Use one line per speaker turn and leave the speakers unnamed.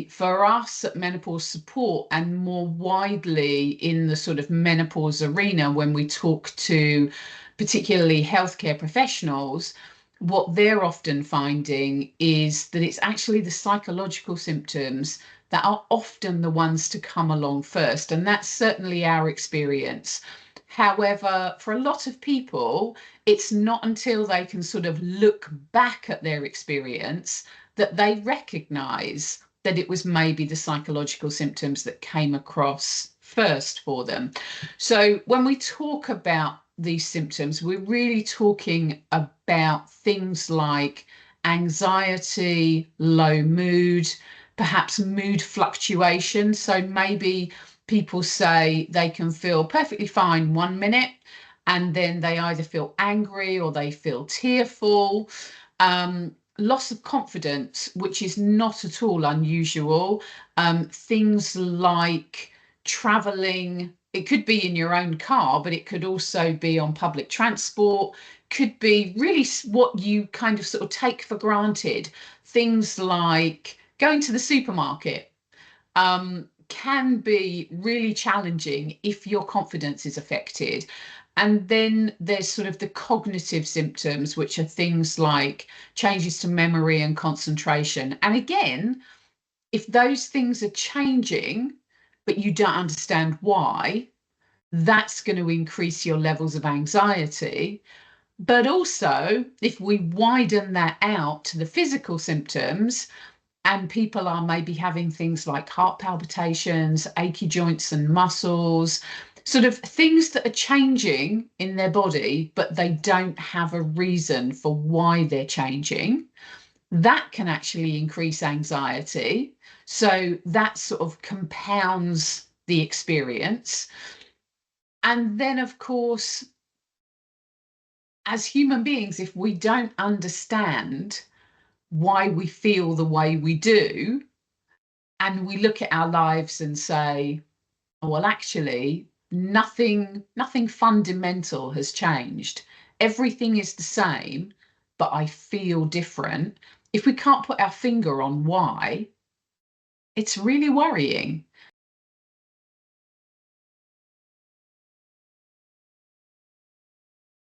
For us at Menopause Support, and more widely in the sort of menopause arena, when we talk to particularly healthcare professionals, what they're often finding is that it's actually the psychological symptoms that are often the ones to come along first. And that's certainly our experience. However, for a lot of people, it's not until they can sort of look back at their experience that they recognize that it was maybe the psychological symptoms that came across first for them. So when we talk about these symptoms, we're really talking about things like anxiety, low mood, perhaps mood fluctuation. So maybe people say they can feel perfectly fine 1 minute, and then they either feel angry or they feel tearful. Loss of confidence, which is not at all unusual. Things like traveling, it could be in your own car, but it could also be on public transport, could be really what you kind of sort of take for granted. Things like going to the supermarket can be really challenging if your confidence is affected. And then there's sort of the cognitive symptoms, which are things like changes to memory and concentration. And again, if those things are changing, but you don't understand why, that's going to increase your levels of anxiety. But also, if we widen that out to the physical symptoms, and people are maybe having things like heart palpitations, achy joints and muscles, sort of things that are changing in their body, but they don't have a reason for why they're changing, that can actually increase anxiety. So that sort of compounds the experience. And then, of course, as human beings, if we don't understand why we feel the way we do, and we look at our lives and say, oh, well, actually, nothing fundamental has changed. Everything is the same, but I feel different. If we can't put our finger on why, it's really worrying.